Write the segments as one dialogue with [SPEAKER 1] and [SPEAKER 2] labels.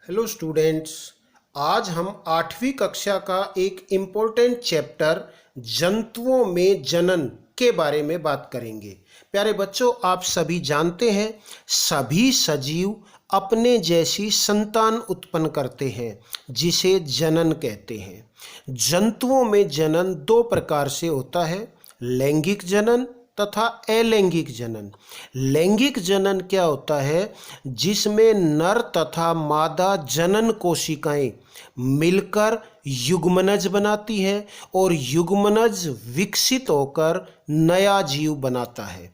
[SPEAKER 1] Hello students. आज हम 8वीं कक्षा का एक इम्पोर्टेंट चैप्टर जंतुओं में जनन के बारे में बात करेंगे। प्यारे बच्चों, आप सभी जानते हैं सभी सजीव अपने जैसी संतान उत्पन्न करते हैं जिसे जनन कहते हैं। जंतुओं में जनन दो प्रकार से होता है, लैंगिक जनन तथा अलैंगिक जनन। लैंगिक जनन क्या होता है? जिसमें नर तथा मादा जनन कोशिकाएं मिलकर युग्मनज बनाती है और युग्मनज विकसित होकर नया जीव बनाता है।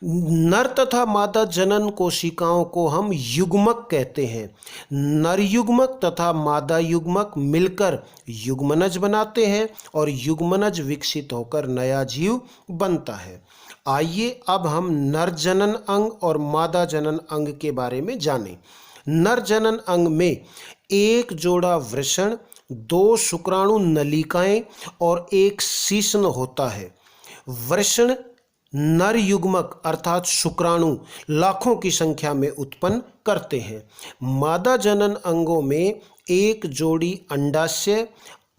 [SPEAKER 1] नर तथा मादा जनन कोशिकाओं को हम युग्मक कहते हैं। नर युग्मक तथा मादा युग्मक मिलकर युग्मनज बनाते हैं और युग्मनज विकसित होकर नया जीव बनता है। आइए अब हम नर जनन अंग और मादा जनन अंग के बारे में जानें। नर जनन अंग में एक जोड़ा वृषण, दो शुक्राणु नलिकाएं और एक शिश्न होता है। वृषण नर युग्मक अर्थात शुक्राणु लाखों की संख्या में उत्पन्न करते हैं। मादा जनन अंगों में एक जोड़ी अंडाशय,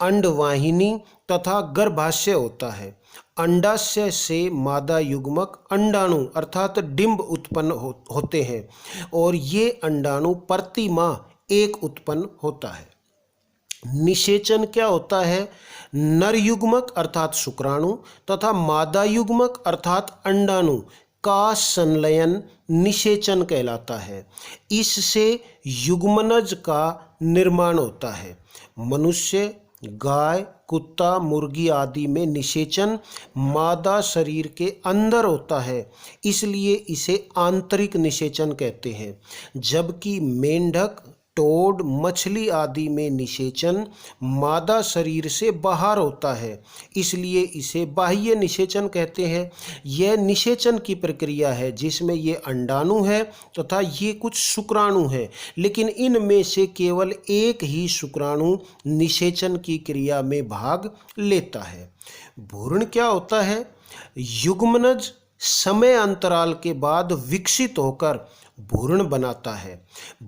[SPEAKER 1] अंडवाहिनी तथा गर्भाशय होता है। अंडाशय से मादा युग्मक अंडाणु अर्थात डिंब उत्पन्न होते हैं और ये अंडाणु प्रति माह एक उत्पन्न होता है। निषेचन क्या होता है? नर युग्मक अर्थात शुक्राणु तथा मादा युग्मक अर्थात अंडाणु का संलयन निषेचन कहलाता है। इससे युग्मनज का निर्माण होता है। मनुष्य, गाय, कुत्ता, मुर्गी आदि में निषेचन मादा शरीर के अंदर होता है, इसलिए इसे आंतरिक निषेचन कहते हैं। जबकि मेंढक, टोड, मछली आदि में निषेचन मादा शरीर से बाहर होता है, इसलिए इसे बाह्य निषेचन कहते हैं। यह निषेचन की प्रक्रिया है जिसमें ये अंडाणु है तथा ये कुछ शुक्राणु है, लेकिन इनमें से केवल एक ही शुक्राणु निषेचन की क्रिया में भाग लेता है। भ्रूण क्या होता है? युग्मनज समय अंतराल के बाद विकसित होकर भ्रूण बनाता है।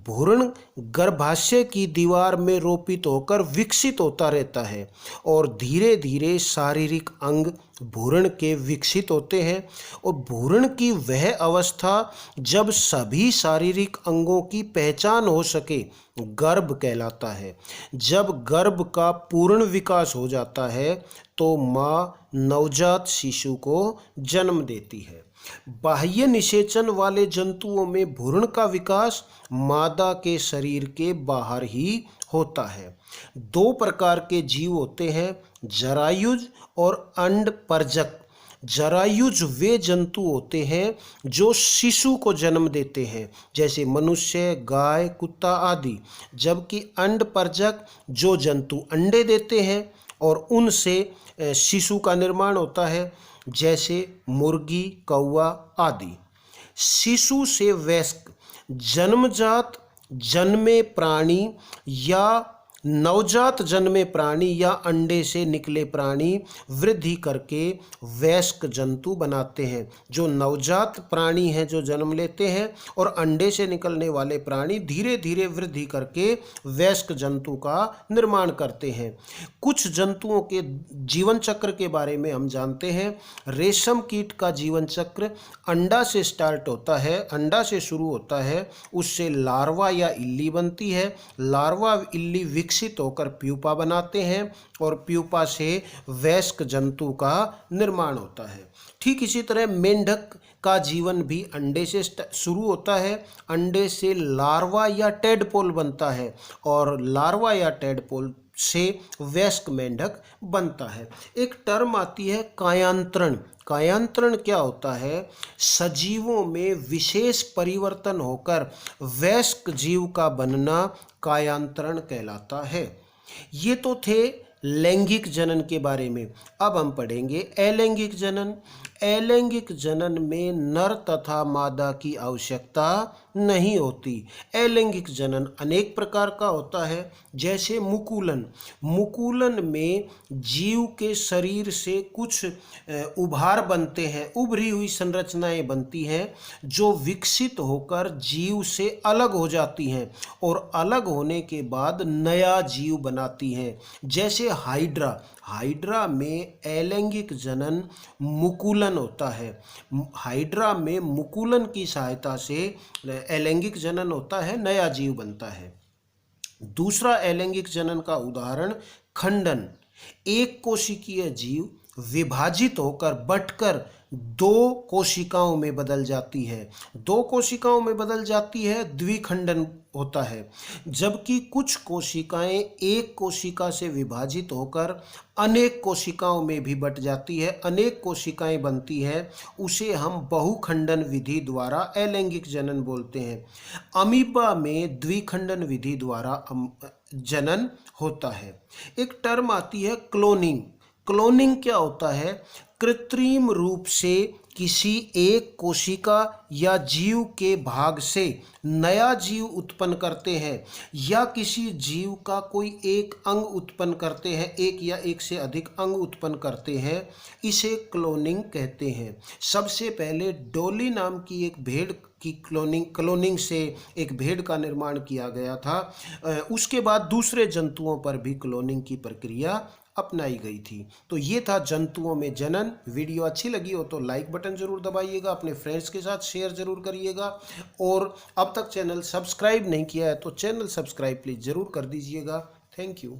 [SPEAKER 1] भ्रूण गर्भाशय की दीवार में रोपित होकर विकसित होता रहता है और धीरे धीरे शारीरिक अंग भ्रूण के विकसित होते हैं और भ्रूण की वह अवस्था जब सभी शारीरिक अंगों की पहचान हो सके गर्भ कहलाता है। जब गर्भ का पूर्ण विकास हो जाता है तो माँ नवजात शिशु को जन्म देती है। बाह्य निषेचन वाले जंतुओं में भ्रूण का विकास मादा के शरीर के बाहर ही होता है। दो प्रकार के जीव होते हैं, जरायुज और अंडपरजक। जरायुज वे जंतु होते हैं जो शिशु को जन्म देते हैं, जैसे मनुष्य, गाय, कुत्ता आदि। जबकि अंडपरजक जो जंतु अंडे देते हैं और उनसे शिशु का निर्माण होता है, जैसे मुर्गी, कौवा आदि। शिशु से वयस्क जन्मजात जन्मे प्राणी या नवजात जन्मे प्राणी या अंडे से निकले प्राणी वृद्धि करके वयस्क जंतु बनाते हैं। जो नवजात प्राणी हैं जो जन्म लेते हैं और अंडे से निकलने वाले प्राणी धीरे धीरे वृद्धि करके वयस्क जंतु का निर्माण करते हैं। कुछ जंतुओं के जीवन चक्र के बारे में हम जानते हैं। रेशम कीट का जीवन चक्र अंडा से स्टार्ट होता है, अंडा से शुरू होता है, उससे लार्वा या इल्ली बनती है। लार्वा इल्ली विकसित होकर प्यूपा बनाते हैं और प्यूपा से वयस्क जंतु का निर्माण होता है। ठीक इसी तरह मेंढक का जीवन भी अंडे से शुरू होता है। अंडे से लार्वा या टेडपोल बनता है और लार्वा या टेडपोल से वयस्क मेंढक बनता है। एक टर्म आती है कायांतरण। कायांतरण क्या होता है? सजीवों में विशेष परिवर्तन होकर वयस्क जीव का बनना कायांतरण कहलाता है। ये तो थे लैंगिक जनन के बारे में। अब हम पढ़ेंगे अलैंगिक जनन। अलैंगिक जनन में नर तथा मादा की आवश्यकता नहीं होती। अलैंगिक जनन अनेक प्रकार का होता है, जैसे मुकुलन। मुकुलन में जीव के शरीर से कुछ उभार बनते हैं, उभरी हुई संरचनाएं बनती हैं जो विकसित होकर जीव से अलग हो जाती हैं और अलग होने के बाद नया जीव बनाती हैं, जैसे हाइड्रा। हाइड्रा में अलैंगिक जनन मुकुलन होता है। हाइड्रा में मुकुलन की सहायता से अलैंगिक जनन होता है, नया जीव बनता है। दूसरा अलैंगिक जनन का उदाहरण खंडन। एक कोशिकीय जीव विभाजित होकर बंटकर दो कोशिकाओं में बदल जाती है। दो कोशिकाओं में बदल जाती है, द्विखंडन होता है। जबकि कुछ कोशिकाएं एक कोशिका से विभाजित होकर अनेक कोशिकाओं में भी बट जाती है, अनेक कोशिकाएं बनती है, उसे हम बहुखंडन विधि द्वारा अलैंगिक जनन बोलते हैं। अमीबा में द्विखंडन विधि द्वारा जनन होता है। एक टर्म आती है क्लोनिंग। क्लोनिंग क्या होता है? कृत्रिम रूप से किसी एक कोशिका या जीव के भाग से नया जीव उत्पन्न करते हैं, या किसी जीव का कोई एक अंग उत्पन्न करते हैं, एक या एक से अधिक अंग उत्पन्न करते हैं, इसे क्लोनिंग कहते हैं। सबसे पहले डोली नाम की एक भेड़ की क्लोनिंग से एक भेड़ का निर्माण किया गया था। उसके बाद दूसरे जंतुओं पर भी क्लोनिंग की प्रक्रिया अपनाई गई थी। तो ये था जंतुओं में जनन। वीडियो अच्छी लगी हो तो लाइक बटन जरूर दबाइएगा, अपने फ्रेंड्स के साथ शेयर जरूर करिएगा, और अब तक चैनल सब्सक्राइब नहीं किया है तो चैनल सब्सक्राइब प्लीज़ ज़रूर कर दीजिएगा। Thank you.